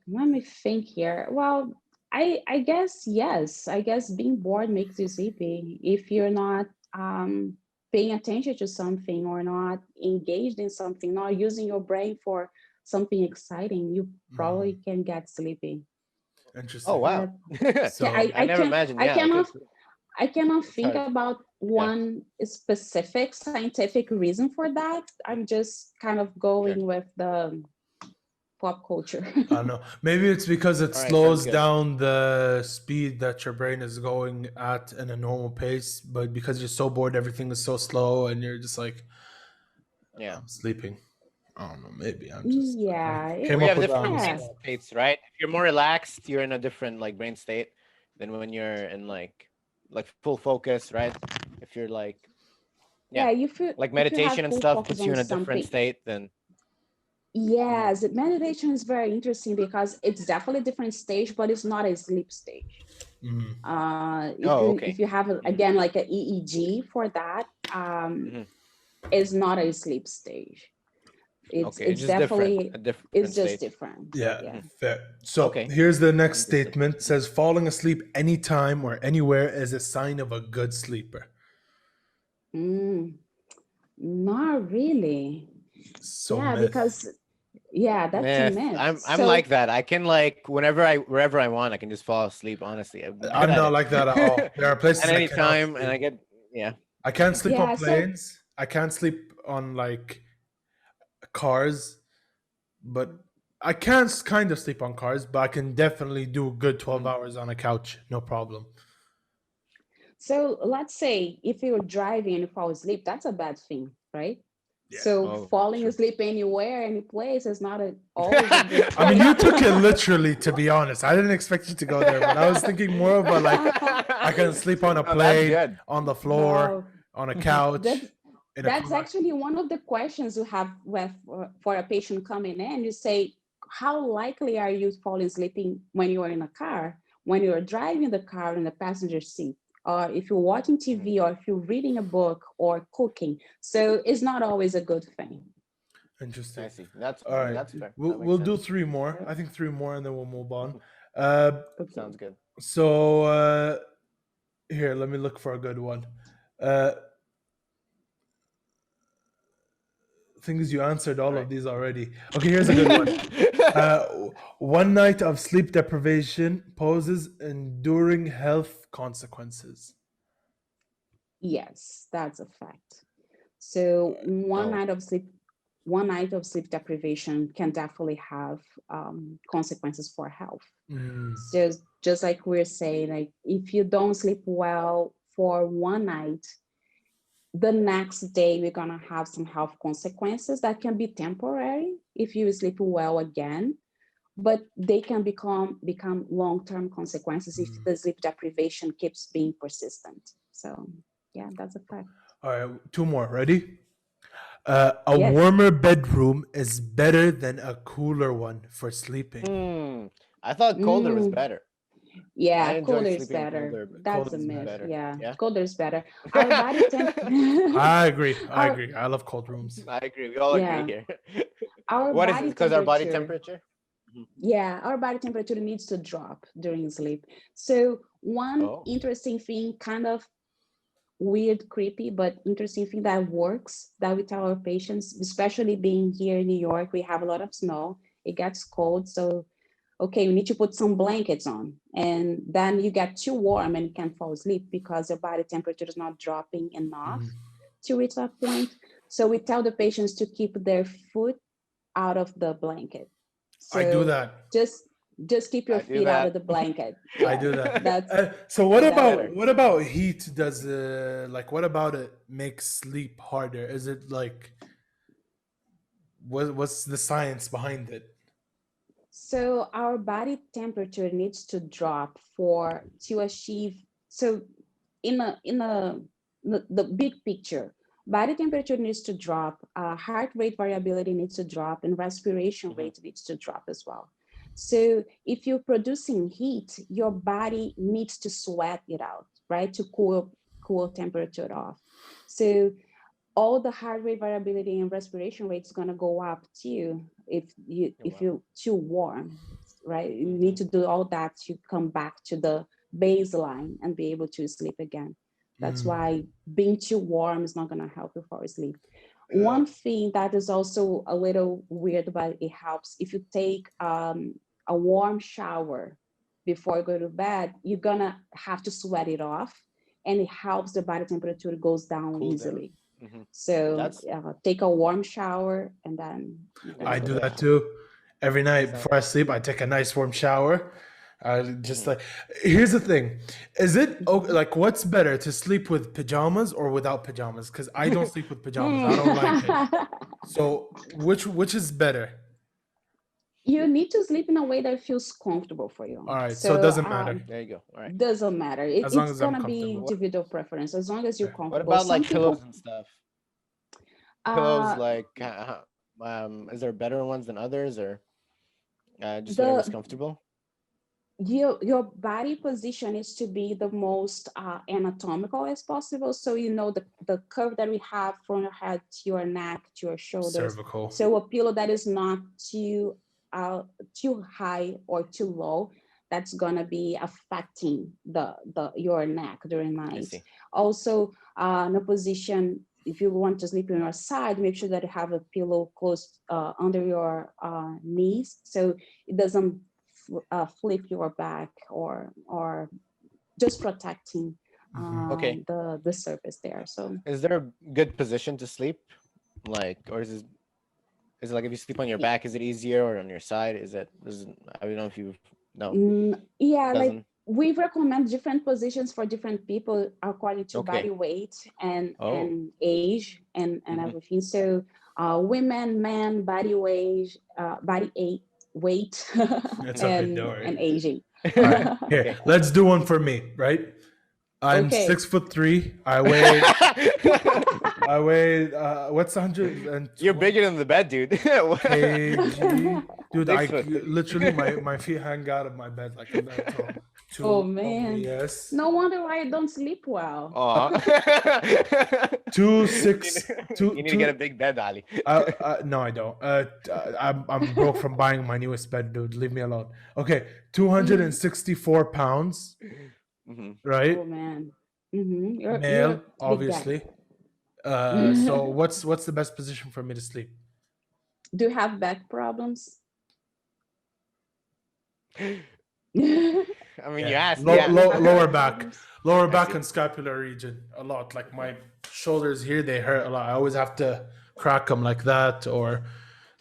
Speaker 3: Let me think here. Well, I guess yes. I guess being bored makes you sleepy. If you're not paying attention to something or not engaged in something, not using your brain for something exciting, you
Speaker 2: Mm,
Speaker 3: probably can get sleepy.
Speaker 1: Oh
Speaker 2: interesting.
Speaker 1: wow.
Speaker 3: That
Speaker 2: So
Speaker 1: I never imagined.
Speaker 3: I
Speaker 1: Yeah,
Speaker 3: cannot
Speaker 1: because
Speaker 3: I cannot
Speaker 1: it's
Speaker 3: think
Speaker 1: hard.
Speaker 3: about
Speaker 1: Yeah,
Speaker 3: one specific scientific reason for that. I'm just kind of
Speaker 1: sure.
Speaker 3: going with the pop culture.
Speaker 2: I don't know. Maybe it's because it
Speaker 1: All right, sounds
Speaker 2: slows
Speaker 1: good.
Speaker 2: down the speed that your brain is going at in a normal pace, but because you're so bored, everything is so slow, and you're just like,
Speaker 1: Yeah.
Speaker 2: I'm sleeping. I don't know. Maybe I'm just like I
Speaker 3: Yeah,
Speaker 2: came
Speaker 1: We
Speaker 2: up
Speaker 1: have
Speaker 2: with that on
Speaker 1: different
Speaker 2: the
Speaker 1: brain
Speaker 3: yeah,
Speaker 2: spot.
Speaker 1: states, right? If you're more relaxed, you're in a different like brain state than when you're in like full focus, right? If you're like yeah,
Speaker 3: yeah.
Speaker 1: like
Speaker 3: If you
Speaker 1: meditation
Speaker 3: have
Speaker 1: and
Speaker 3: full
Speaker 1: stuff
Speaker 3: focus
Speaker 1: puts you
Speaker 3: on
Speaker 1: in a different
Speaker 3: something,
Speaker 1: state than mhm.
Speaker 3: yes, meditation is very interesting because it's definitely a different stage, but it's not a sleep stage.
Speaker 2: Mm.
Speaker 1: Oh, okay.
Speaker 3: If you have
Speaker 1: Hmm.
Speaker 3: again like a EEG for that,
Speaker 1: Hmm.
Speaker 3: it's not a sleep stage.
Speaker 1: Okay, it's
Speaker 3: It's
Speaker 1: just different,
Speaker 3: definitely
Speaker 1: a different
Speaker 3: it's just
Speaker 1: state.
Speaker 3: different.
Speaker 2: Yeah,
Speaker 1: Hmm.
Speaker 3: Yeah.
Speaker 2: fair. So
Speaker 1: Okay,
Speaker 2: here's the next
Speaker 1: understood.
Speaker 2: statement. It says falling asleep anytime or anywhere is a sign of a good sleeper.
Speaker 3: Mm, not really.
Speaker 2: So
Speaker 3: Yeah,
Speaker 2: myth.
Speaker 3: because yeah, that's a
Speaker 1: Myth.
Speaker 3: myth.
Speaker 1: I'm like that. I can like wherever I want, I can just fall asleep. Honestly, I'm good
Speaker 2: I'm
Speaker 1: at
Speaker 2: not
Speaker 1: it.
Speaker 2: like that at all. There are
Speaker 1: At
Speaker 2: places I
Speaker 1: any
Speaker 2: cannot
Speaker 1: time, and
Speaker 2: sleep.
Speaker 1: I get yeah.
Speaker 2: I can't sleep on
Speaker 3: Yeah, so
Speaker 2: planes. I can't sleep on like cars, but I can kind of sleep on cars, but I can definitely do a good 12
Speaker 1: Mhm.
Speaker 2: hours on a couch, no problem.
Speaker 3: So let's say if you're driving and you fall asleep, that's a bad thing, right?
Speaker 2: Yeah.
Speaker 3: So
Speaker 1: Oh,
Speaker 3: falling
Speaker 1: true.
Speaker 3: asleep anywhere, any place is not always a good
Speaker 2: I mean,
Speaker 3: thing.
Speaker 2: you took it literally, to be honest. I didn't expect you to go there, but I was thinking more of a like, I can sleep on a
Speaker 1: Oh, that's
Speaker 2: plane,
Speaker 1: good.
Speaker 2: on the floor,
Speaker 3: No,
Speaker 2: on a couch,
Speaker 3: that's
Speaker 2: in a
Speaker 3: that's
Speaker 2: car.
Speaker 3: actually one of the questions you have with for a patient coming in. You say, how likely are you falling sleeping when you are in a car, when you are driving the car in the passenger seat, or if you're watching
Speaker 1: Mhm.
Speaker 3: TV, or if you're reading a book or cooking? So it's not always a good thing.
Speaker 1: I
Speaker 2: Interesting.
Speaker 1: see. That's
Speaker 2: All
Speaker 1: fair.
Speaker 2: right.
Speaker 1: That's fair.
Speaker 2: We'll,
Speaker 1: That makes
Speaker 2: we'll do
Speaker 1: sense.
Speaker 2: three more.
Speaker 3: Yep.
Speaker 2: I think three more and then we'll move on. Uh,
Speaker 3: Okay.
Speaker 1: Sounds good.
Speaker 2: so here, let me look for a good one. Uh, thing is, you answered
Speaker 1: All
Speaker 2: all
Speaker 1: right.
Speaker 2: of these already. Okay, here's a good one. Uh, one night of sleep deprivation poses enduring health consequences.
Speaker 3: Yes, that's a fact. So
Speaker 1: No.
Speaker 3: one night of sleep deprivation can definitely have consequences for health.
Speaker 2: Mm,
Speaker 3: So just like we're saying, like if you don't sleep well for one night, the next day we're gonna have some health consequences that can be temporary if you sleep well again, but they can become long-term consequences if
Speaker 2: mm.
Speaker 3: the sleep deprivation keeps being persistent. So yeah, that's a fact.
Speaker 2: All right, two more. Ready? A
Speaker 3: Yes.
Speaker 2: warmer bedroom is better than a cooler one for sleeping.
Speaker 1: Hmm. I thought colder was
Speaker 3: Mm,
Speaker 1: better. I
Speaker 3: yeah,
Speaker 1: enjoy
Speaker 3: colder is
Speaker 1: sleeping
Speaker 3: better.
Speaker 1: colder, but
Speaker 2: Cold
Speaker 3: That's a
Speaker 2: is
Speaker 3: myth.
Speaker 2: better.
Speaker 1: better.
Speaker 3: Yeah,
Speaker 1: Yeah.
Speaker 3: colder is better. Our body temp
Speaker 2: I agree. I
Speaker 3: our
Speaker 2: agree. I love cold rooms.
Speaker 1: I agree. We all agree
Speaker 3: yeah,
Speaker 1: here.
Speaker 3: our
Speaker 1: What is it?
Speaker 3: body
Speaker 1: Because our body
Speaker 3: temperature.
Speaker 1: temperature? Mhm.
Speaker 3: Yeah, our body temperature needs to drop during sleep. So one
Speaker 1: Oh.
Speaker 3: interesting thing, kind of weird, creepy, but interesting thing that works that we tell our patients, especially being here in New York, we have a lot of snow. It gets cold, so okay, you need to put some blankets on, and then you get too warm and you can't fall asleep because your body temperature is not dropping enough
Speaker 2: Mm.
Speaker 3: to reach that point. So we tell the patients to keep their foot out of the blanket.
Speaker 2: I do
Speaker 3: So
Speaker 2: that.
Speaker 3: just just keep your
Speaker 1: I do
Speaker 3: feet out of
Speaker 1: that.
Speaker 3: the blanket.
Speaker 2: I
Speaker 3: Yeah,
Speaker 2: do that.
Speaker 3: that's
Speaker 2: So
Speaker 1: That's better.
Speaker 2: what about heat? Does like what about it makes sleep harder? Is it like what's the science behind it?
Speaker 3: so our body temperature needs to drop for to achieve. So in a the big picture, body temperature needs to drop, heart rate variability needs to drop, and respiration
Speaker 1: Mhm.
Speaker 3: rate needs to drop as well. So if you're producing heat, your body needs to sweat it out, right, to cool temperature off. So all the heart rate variability and respiration rate is going to go up too if you're too warm, right? You need to do all that to come back to the baseline and be able to sleep again. That's why being too warm is not going to help you fall asleep. One thing that is also a little weird, but it helps, if you take a warm shower before you go to bed, you're gonna have to sweat it off, and it helps the body temperature goes down
Speaker 1: Cool
Speaker 3: easily.
Speaker 1: down.
Speaker 3: So take a warm shower and then
Speaker 2: I do that too. Every night before I sleep, I take a nice warm shower. I just like, here's the thing. Is it like, what's better, to sleep with pajamas or without pajamas? Because I don't sleep with pajamas. I don't like it. So which is better?
Speaker 3: You need to sleep in a way that feels comfortable for you.
Speaker 2: All right. So it doesn't matter.
Speaker 3: There you go. All right. Doesn't matter.
Speaker 2: As long
Speaker 3: It's
Speaker 2: as I'm
Speaker 3: going to be
Speaker 2: comfortable.
Speaker 3: individual preference. As long as you're comfortable.
Speaker 1: What about like pillows and stuff? Pillows, like, is there better ones than others, or just whatever's comfortable?
Speaker 3: Your body position is to be the most anatomical as possible. So you know the curve that we have from your head to your neck to your shoulders.
Speaker 2: Cervical.
Speaker 3: So a pillow that is not too high or too low, that's gonna be affecting your neck during night. Also, in a position, if you want to sleep on your side, make sure that you have a pillow close under your knees, so it doesn't flip your back or just protecting the surface there. So
Speaker 1: is there a good position to sleep, like, or is it like if you sleep on your back, is it easier, or on your side? I don't know if you know.
Speaker 3: Like we recommend different positions for different people according to body weight and age and everything. So women, men, body weight, weight and aging.
Speaker 2: All right. Here, let's do one for me, right? I'm 6'3". I weigh what's 100?
Speaker 1: You're bigger than the bed, dude.
Speaker 2: kg. Dude, I literally my feet hang out of my bed like I'm that tall.
Speaker 3: Oh man!
Speaker 2: Yes.
Speaker 3: No wonder why I don't sleep well.
Speaker 2: 2'6".
Speaker 1: You need to get a big bed, Ali.
Speaker 2: No, I don't. I'm broke from buying my newest bed, dude. Leave me alone. Okay, 264 pounds. Right?
Speaker 3: Oh man.
Speaker 2: Male, you're obviously. So what's the best position for me to sleep?
Speaker 3: Do you have back problems?
Speaker 1: I mean, you asked.
Speaker 2: Lower back and scapular region a lot. Like my shoulders here, they hurt a lot. I always have to crack them like that, or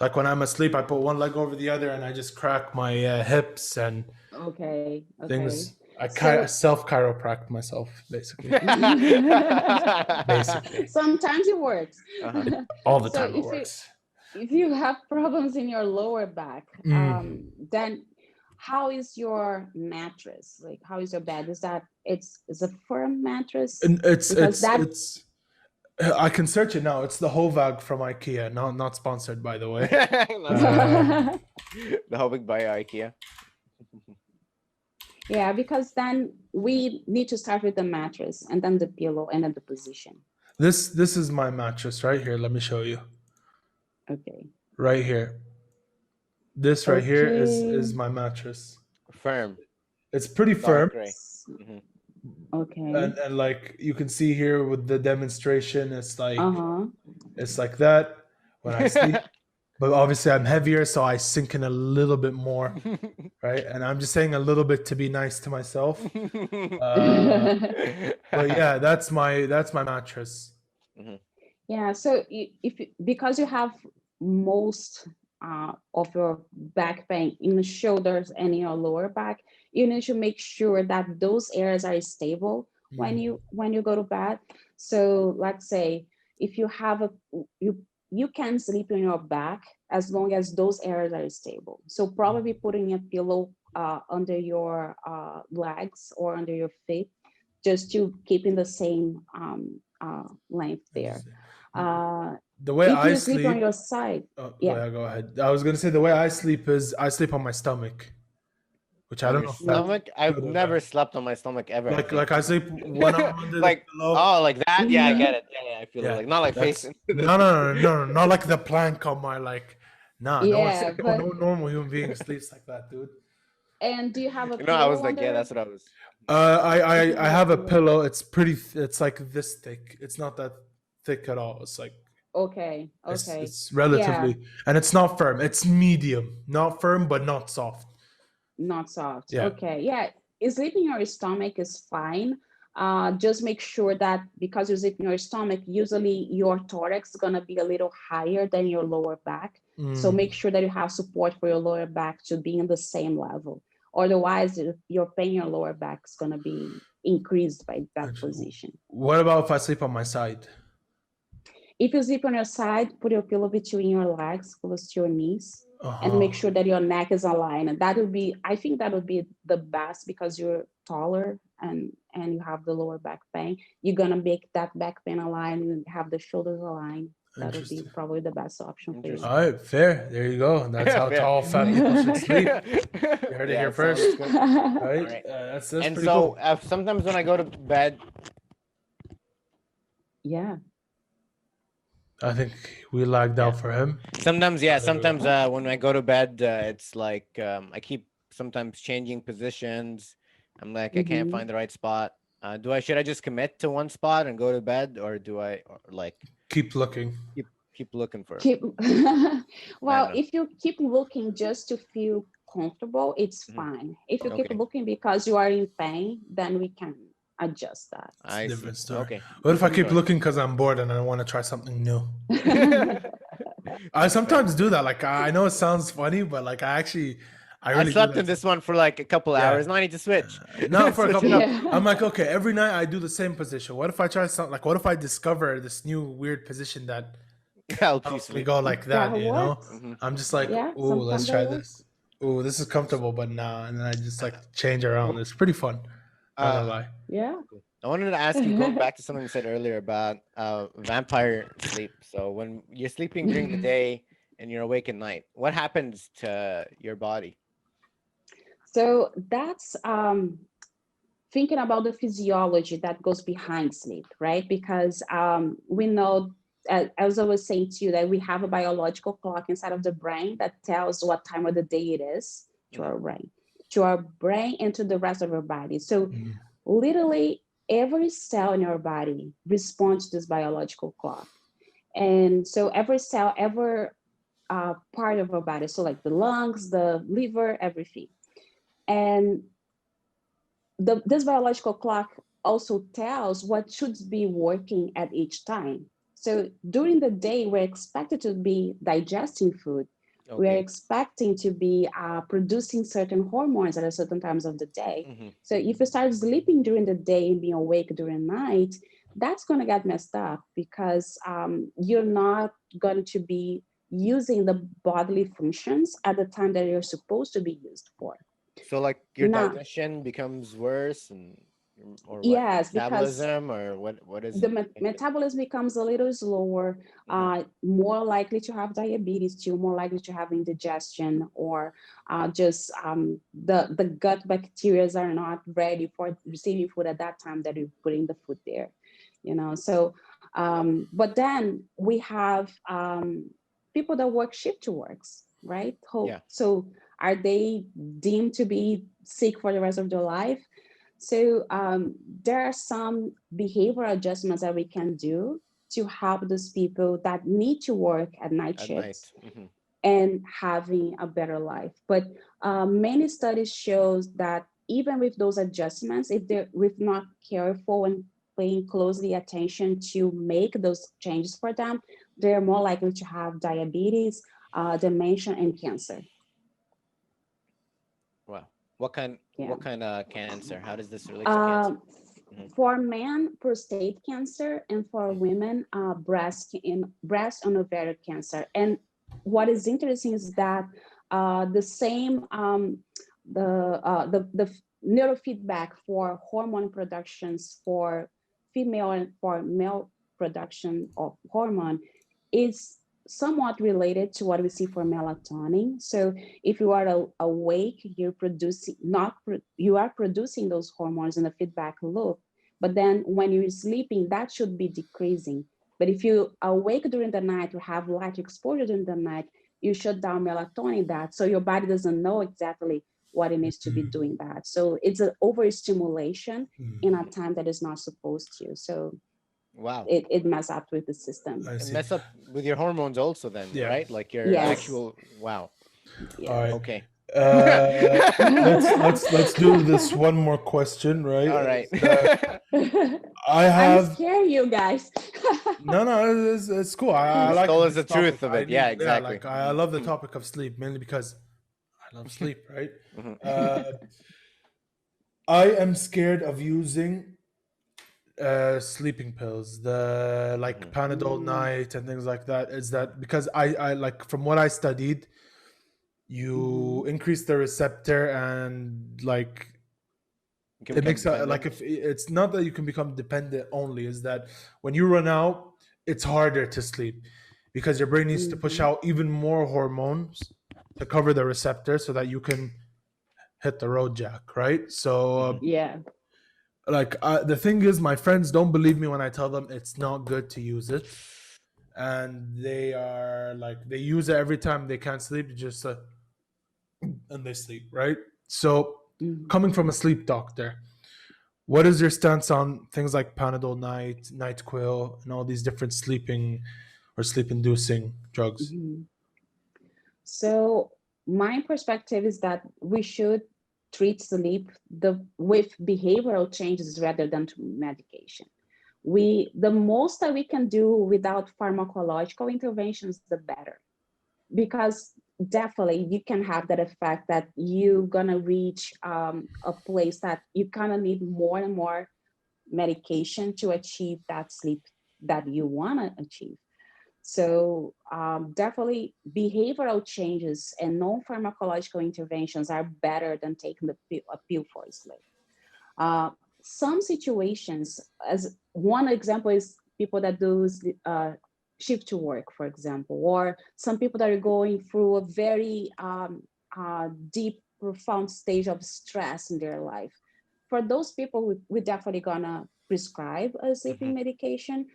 Speaker 2: like when I'm asleep, I put one leg over the other and I just crack my hips and things. I self-chiropract myself, basically.
Speaker 3: Sometimes it works.
Speaker 2: All the time it works.
Speaker 3: If you have problems in your lower back, then how is your mattress? Like, how is your bed? Is that it's a firm mattress?
Speaker 2: It's I can search it now. It's the Hovag from IKEA. Not sponsored, by the way.
Speaker 1: The Hovag by IKEA.
Speaker 3: Yeah, because then we need to start with the mattress and then the pillow and then the position.
Speaker 2: This is my mattress right here. Let me show you.
Speaker 3: Okay.
Speaker 2: Right here. This right here is my mattress.
Speaker 1: Firm.
Speaker 2: It's pretty firm.
Speaker 3: Okay.
Speaker 2: And like you can see here with the demonstration, it's like it's like that when I sleep. But obviously I'm heavier, so I sink in a little bit more, right? And I'm just saying a little bit to be nice to myself. But yeah, that's my mattress.
Speaker 3: Yeah. So because you have most of your back pain in the shoulders and in your lower back, you need to make sure that those areas are stable when you go to bed. So let's say if you have you can sleep on your back as long as those areas are stable. So probably putting a pillow under your legs or under your feet, just to keep in the same length there.
Speaker 2: The way I
Speaker 3: sleep on your side.
Speaker 2: Yeah, go ahead. I was gonna say the way I sleep is I sleep on my stomach. which I
Speaker 1: On
Speaker 2: don't
Speaker 1: your
Speaker 2: know if that's
Speaker 1: stomach? I've
Speaker 2: good or
Speaker 1: never
Speaker 2: bad.
Speaker 1: slept on my stomach ever, I think.
Speaker 2: Like I sleep one arm under the
Speaker 1: Like,
Speaker 2: pillow.
Speaker 1: oh, like that? Yeah, I get
Speaker 3: Mhm.
Speaker 1: it. Yeah, I feel it.
Speaker 2: Yeah,
Speaker 1: Like, not like
Speaker 2: that's
Speaker 1: facing.
Speaker 2: no, not like the plank on my like. Nah,
Speaker 3: Yeah,
Speaker 2: no
Speaker 3: but
Speaker 2: normal human being sleeps like that, dude.
Speaker 3: and do you have a
Speaker 1: I was
Speaker 3: pillow
Speaker 1: like, yeah,
Speaker 3: under?
Speaker 1: that's what I was.
Speaker 3: If you
Speaker 2: I
Speaker 3: have a
Speaker 2: have a
Speaker 3: pillow.
Speaker 2: pillow. It's pretty. It's like this thick. It's not that thick at all. It's like
Speaker 3: Okay, okay.
Speaker 2: it's
Speaker 3: Yeah,
Speaker 2: relatively, and it's not firm. It's medium, not firm but not soft.
Speaker 3: not soft.
Speaker 2: Yeah.
Speaker 3: Okay, yeah. Sleeping on your stomach is fine. Just make sure that because you sleep in your stomach, usually your thorax is gonna be a little higher than your lower back. So
Speaker 2: Mm.
Speaker 3: make sure that you have support for your lower back to be in the same level. Otherwise, your pain in your lower back is gonna be increased by that position.
Speaker 2: What about if I sleep on my side?
Speaker 3: If you sleep on your side, put your pillow between your legs, close to your knees,
Speaker 2: Uh
Speaker 3: and
Speaker 2: huh.
Speaker 3: make sure that your neck is aligned. And that would be, I think that would be the best because you're taller and you have the lower back pain. You're gonna make that back pain aligned and have the shoulders aligned. That would be
Speaker 2: Interesting.
Speaker 3: probably the best option for you.
Speaker 2: All
Speaker 1: Interesting.
Speaker 2: right, fair. There you go. That's how
Speaker 1: Fair.
Speaker 2: tall fat people should sleep. You heard it
Speaker 1: Yeah,
Speaker 2: here
Speaker 1: it sounds
Speaker 2: first.
Speaker 1: good. All
Speaker 2: Right?
Speaker 1: right.
Speaker 2: That's
Speaker 1: And
Speaker 2: pretty
Speaker 1: so
Speaker 2: cool.
Speaker 1: sometimes when I go to bed,
Speaker 3: Yeah.
Speaker 2: I think we lagged
Speaker 1: yeah.
Speaker 2: out for him.
Speaker 1: Sometimes,
Speaker 2: Oh,
Speaker 1: yeah.
Speaker 2: there we go.
Speaker 1: Sometimes when I go to bed, it's like I keep sometimes changing positions. I'm like, I can't
Speaker 3: Mhm.
Speaker 1: find the right spot. Should I just commit to one spot and go to bed, or do I or like
Speaker 2: Keep looking.
Speaker 1: keep looking for?
Speaker 3: Keep
Speaker 1: I don't
Speaker 3: well,
Speaker 1: know.
Speaker 3: if you keep looking just to feel comfortable, it's
Speaker 1: Mhm.
Speaker 3: fine. If you keep
Speaker 1: Okay,
Speaker 3: looking because you are in pain, then we can adjust that.
Speaker 2: It's a
Speaker 1: I see.
Speaker 2: different story.
Speaker 1: Okay,
Speaker 2: What if I
Speaker 1: different
Speaker 2: keep
Speaker 1: story.
Speaker 2: looking because I'm bored and I want to try something new? I
Speaker 1: Fair.
Speaker 2: sometimes do that. Like I know it sounds funny, but like I
Speaker 1: I
Speaker 2: really do
Speaker 1: slept in
Speaker 2: that.
Speaker 1: this one for like a couple
Speaker 2: Yeah.
Speaker 1: hours. Now I need to switch.
Speaker 2: Not for a
Speaker 1: Switch it
Speaker 2: couple.
Speaker 1: up.
Speaker 3: Yeah.
Speaker 2: I'm like, okay, every night I do the same position. What if I try something like? What if I discover this new weird position that
Speaker 1: Help you
Speaker 2: helps me
Speaker 1: sleep.
Speaker 2: go like that?
Speaker 3: That
Speaker 2: You know,
Speaker 3: works.
Speaker 1: Hmm.
Speaker 2: I'm just like,
Speaker 3: Yeah,
Speaker 2: oh, let's
Speaker 3: sometimes that
Speaker 2: try
Speaker 3: works.
Speaker 2: this. Oh, this is comfortable, but nah, and then I just like change around. It's pretty fun. Not gonna
Speaker 1: Uh,
Speaker 2: lie.
Speaker 3: Yeah.
Speaker 1: I wanted to ask you, going back to something you said earlier about vampire sleep. So when you're sleeping during the day and you're awake at night, what happens to your body?
Speaker 3: So that's thinking about the physiology that goes behind sleep, right? Because we know, as I was saying to you, that we have a biological clock inside of the brain that tells what time of the day it is
Speaker 1: Mhm.
Speaker 3: to our brain and to the rest of our body. So
Speaker 2: Mhm.
Speaker 3: literally every cell in our body responds to this biological clock. And so every cell, every part of our body, so like the lungs, the liver, everything. And this biological clock also tells what should be working at each time. So during the day, we're expected to be digesting food. We're
Speaker 1: Okay.
Speaker 3: expecting to be producing certain hormones at a certain times of the day.
Speaker 1: Hmm.
Speaker 3: So if you start sleeping during the day and being awake during night, that's going to get messed up because you're not going to be using the bodily functions at the time that you're supposed to be used for.
Speaker 1: So like your
Speaker 3: Now,
Speaker 1: digestion becomes worse, and or what?
Speaker 3: yes, because
Speaker 1: Metabolism, or what is
Speaker 3: the
Speaker 1: it?
Speaker 3: metabolism becomes a little slower,
Speaker 1: Hmm.
Speaker 3: more likely to have diabetes too, more likely to have indigestion, or just the gut bacteria are not ready for receiving food at that time that you're putting the food there, you know. So, but then we have people that work shift works, right?
Speaker 1: Yeah.
Speaker 3: So are they deemed to be sick for the rest of their life? So there are some behavioral adjustments that we can do to help those people that need to work at night
Speaker 1: At
Speaker 3: shifts
Speaker 1: night. Hmm.
Speaker 3: and having a better life. But many studies shows that even with those adjustments, if we're not careful and paying closely attention to make those changes for them, they're more likely to have diabetes, dementia, and cancer.
Speaker 1: Wow. What kind?
Speaker 3: Yeah.
Speaker 1: What kind of cancer? How does this relate to cancer?
Speaker 3: Um,
Speaker 1: Hmm.
Speaker 3: for men, prostate cancer, and for women, breast and ovarian cancer. And what is interesting is that the same the neurofeedback for hormone productions for female and for male production of hormone is somewhat related to what we see for melatonin. So if you are awake, you're producing you are producing those hormones in a feedback loop. But then when you're sleeping, that should be decreasing. But if you awake during the night or have light exposure during the night, you shut down melatonin that. So your body doesn't know exactly what it needs to be doing that. So it's an overstimulation in a time that is not supposed to. So
Speaker 1: Wow.
Speaker 3: it messes up with the system.
Speaker 2: I
Speaker 1: It
Speaker 2: see.
Speaker 1: mess up with your hormones also then,
Speaker 2: Yeah.
Speaker 1: right? Like your
Speaker 3: Yes.
Speaker 1: actual wow.
Speaker 3: Yeah.
Speaker 2: All right.
Speaker 1: Okay.
Speaker 2: Let's do this one more question, right?
Speaker 1: All right.
Speaker 2: I
Speaker 3: I'm
Speaker 2: have
Speaker 3: scaring you guys.
Speaker 2: no, it's cool. I like
Speaker 1: Told us
Speaker 2: this
Speaker 1: the truth
Speaker 2: topic.
Speaker 1: of it. Yeah,
Speaker 2: Yeah,
Speaker 1: exactly.
Speaker 2: like I love the topic of sleep mainly because I love sleep, right? I am scared of using sleeping pills, the like Panadol night and things like that. Is that because I like from what I studied, you increase the receptor and like
Speaker 1: You can
Speaker 2: it
Speaker 1: become
Speaker 2: makes like
Speaker 1: dependent.
Speaker 2: if it's not that you can become dependent only, is that when you run out, it's harder to sleep because your brain needs to push out even more hormones to cover the receptor so that you can hit the road jack, right? So
Speaker 3: Yeah.
Speaker 2: like the thing is, my friends don't believe me when I tell them it's not good to use it, and they are like they use it every time they can't sleep, just and they sleep, right? So coming from a sleep doctor, what is your stance on things like Panadol night, NyQuil, and all these different sleeping or sleep-inducing drugs?
Speaker 3: So my perspective is that we should treat sleep with behavioral changes rather than to medication. The most that we can do without pharmacological interventions, the better, because definitely you can have that effect that you're gonna reach a place that you kind of need more and more medication to achieve that sleep that you want to achieve. So definitely behavioral changes and non-pharmacological interventions are better than taking a pill for sleep. Some situations, as one example is people that do shift to work, for example, or some people that are going through a very deep, profound stage of stress in their life. For those people, we're definitely gonna prescribe a sleeping medication.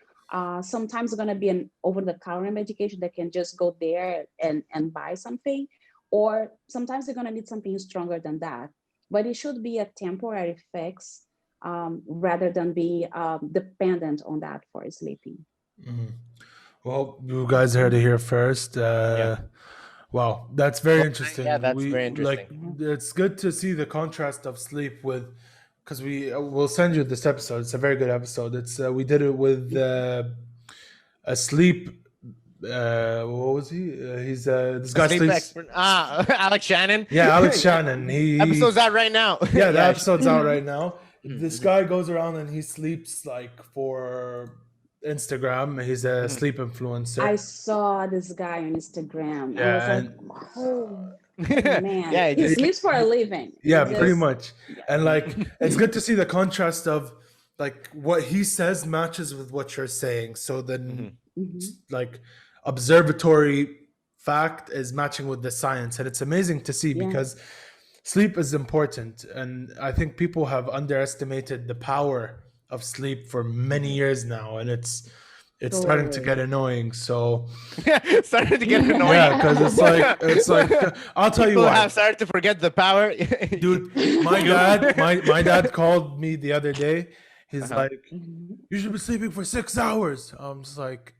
Speaker 3: Sometimes it's gonna be an over-the-counter medication that can just go there and buy something, or sometimes they're gonna need something stronger than that. But it should be a temporary fix rather than be dependent on that for sleeping.
Speaker 2: Well, you guys heard it here first.
Speaker 1: Yeah.
Speaker 2: Wow, that's very
Speaker 1: Well,
Speaker 2: interesting.
Speaker 1: yeah, that's
Speaker 2: We
Speaker 1: very
Speaker 2: like
Speaker 1: interesting.
Speaker 2: it's good to see the contrast of sleep with because we'll send you this episode. It's a very good episode. It's we did it with a sleep. What was he? He's this guy
Speaker 1: Sleep
Speaker 2: sleeps.
Speaker 1: expert. Alex Shannon.
Speaker 2: Yeah, Alex Shannon.
Speaker 1: Episode's out right now.
Speaker 2: Yeah, the
Speaker 1: Yeah.
Speaker 2: episode's out right now. This guy goes around and he sleeps like for Instagram. He's a sleep influencer.
Speaker 3: I saw this guy on Instagram. I was
Speaker 2: Yeah,
Speaker 3: like, oh man,
Speaker 1: Yeah,
Speaker 3: he sleeps for a living.
Speaker 2: yeah,
Speaker 3: He
Speaker 2: pretty
Speaker 3: just-
Speaker 2: much. And like it's good to see the contrast of like what he says matches with what you're saying. So then like observatory fact is matching with the science, and it's amazing to see because sleep is important, and I think people have underestimated the power of sleep for many years now, and it's starting to get annoying. So
Speaker 1: started to get annoying.
Speaker 2: yeah, because it's like I'll tell you
Speaker 1: People
Speaker 2: what,
Speaker 1: have started to forget the power.
Speaker 2: dude. My dad called me the other day. He's like, "You should be sleeping for 6 hours." I'm just like,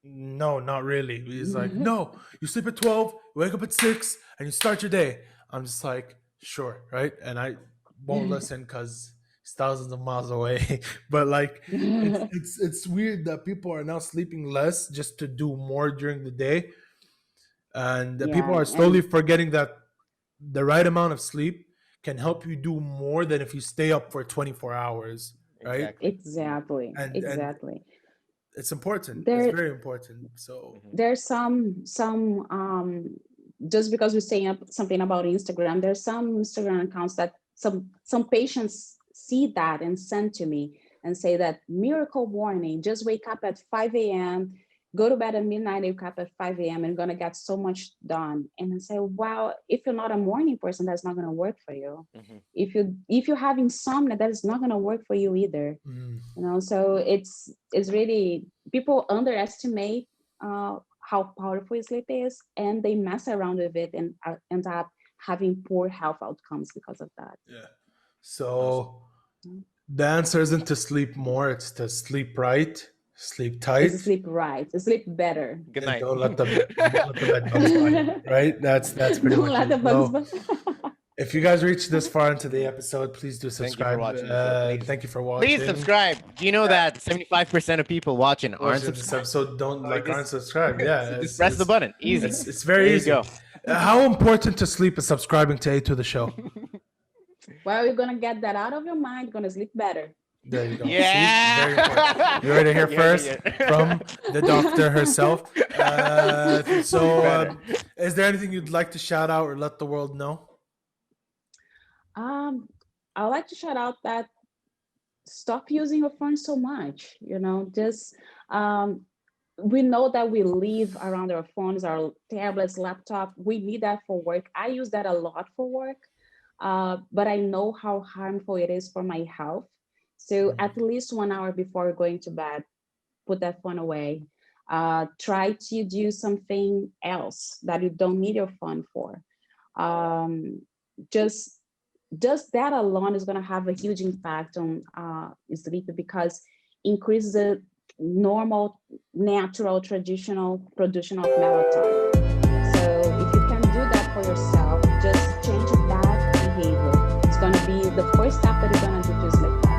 Speaker 2: "No, not really." He's like, "No, you sleep at 12, you wake up at 6, and you start your day." I'm just like, "Sure, right?" And I won't listen because it's thousands of miles away. But like, it's weird that people are now sleeping less just to do more during the day, and people are slowly forgetting that the right amount of sleep can help you do more than if you stay up for 24 hours, right?
Speaker 3: Exactly.
Speaker 2: And it's important. It's very important. So
Speaker 3: there's some just because we're saying something about Instagram, there's some Instagram accounts that some patients see that and send to me and say that miracle morning, just wake up at 5 a.m. go to bed at midnight, you wake up at 5 a.m. and gonna get so much done. And I say, wow, if you're not a morning person, that's not gonna work for you.
Speaker 1: Mhm.
Speaker 3: If you have insomnia, that is not gonna work for you either.
Speaker 2: Mm.
Speaker 3: You know, so it's really, people underestimate how powerful sleep is, and they mess around with it and end up having poor health outcomes because of that.
Speaker 2: Yeah. So the answer isn't to sleep more; it's to sleep right, sleep tight,
Speaker 3: It's sleep right, sleep better.
Speaker 1: Good
Speaker 2: and
Speaker 1: night.
Speaker 2: don't let the bed bugs bite. Right? That's pretty
Speaker 3: Don't
Speaker 2: much
Speaker 3: let the
Speaker 2: it.
Speaker 3: bugs
Speaker 2: So, if you guys reached this far into the episode, please do
Speaker 1: Thank you for
Speaker 2: subscribe.
Speaker 1: watching the show, please.
Speaker 2: Thank you for watching.
Speaker 1: Please subscribe. Do you know that 75% of people watching aren't
Speaker 2: Watching this
Speaker 1: subscribed?
Speaker 2: episode don't
Speaker 1: just-
Speaker 2: aren't subscribed. Yeah,
Speaker 1: Just press the button. Easy.
Speaker 2: It's very
Speaker 1: There you
Speaker 2: easy.
Speaker 1: go.
Speaker 2: How important to sleep is subscribing to the show.
Speaker 3: Well, you're gonna get that out of your mind. You're gonna sleep better.
Speaker 2: There you go.
Speaker 1: Yeah.
Speaker 2: See? Very important. You heard it here
Speaker 1: Yeah,
Speaker 2: first
Speaker 1: yeah.
Speaker 2: from the doctor herself. So,
Speaker 1: Better.
Speaker 2: is there anything you'd like to shout out or let the world know?
Speaker 3: I like to shout out that stop using your phone so much. You know, just we know that we live around our phones, our tablets, laptop. We need that for work. I use that a lot for work, but I know how harmful it is for my health. So at least 1 hour before going to bed, put that phone away. Try to do something else that you don't need your phone for. Just that alone is going to have a huge impact on sleep, because increases the normal, natural, traditional production of melatonin. So if you can do that for yourself, just change that behavior. It's going to be the first step that you're going to do to sleep better.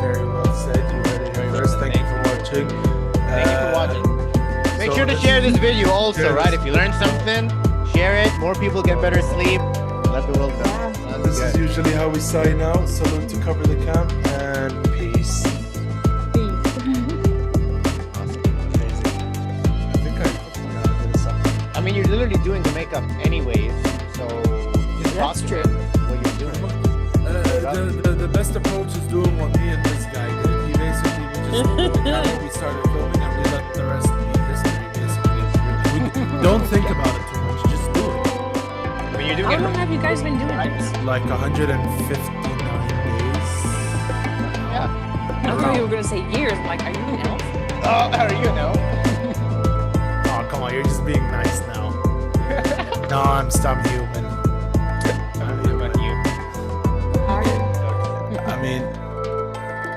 Speaker 2: Very well said. You heard it here first. Thank you for watching.
Speaker 1: Thank you for watching. Make
Speaker 2: so
Speaker 1: sure to share this video also,
Speaker 2: share
Speaker 1: right?
Speaker 2: this.
Speaker 1: If you learned something, share it. More people get better sleep. Let the world know.
Speaker 3: Yeah.
Speaker 1: Sounds
Speaker 2: This is
Speaker 1: good.
Speaker 2: usually how we sign out. Salute to cover the camp and peace.
Speaker 3: Peace.
Speaker 2: I think I did something.
Speaker 1: I mean, you're literally doing the makeup anyways, so just talk
Speaker 3: That's
Speaker 1: to
Speaker 3: true.
Speaker 1: them what you're doing.
Speaker 2: The best approach is doing what me and this guy did. He basically we started filming and we let the rest be history. Basically, don't think about it too much. Just do it.
Speaker 1: I mean, you're doing
Speaker 4: How
Speaker 1: it
Speaker 4: long have you guys been doing this?
Speaker 2: Like 159 days.
Speaker 1: Yeah.
Speaker 4: I thought you were gonna say years. I'm like, are you an elf?
Speaker 1: Oh, how are you now?
Speaker 2: Oh, come on, you're just being nice now. No, I'm human.
Speaker 1: About you.
Speaker 3: Are you?
Speaker 2: I mean,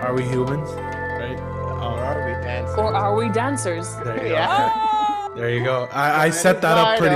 Speaker 2: are we humans? Right?
Speaker 1: Or are we dancing?
Speaker 4: Or are we dancers?
Speaker 2: There you go.
Speaker 1: Yeah.
Speaker 4: Oh!
Speaker 2: There you go. I set that up pretty.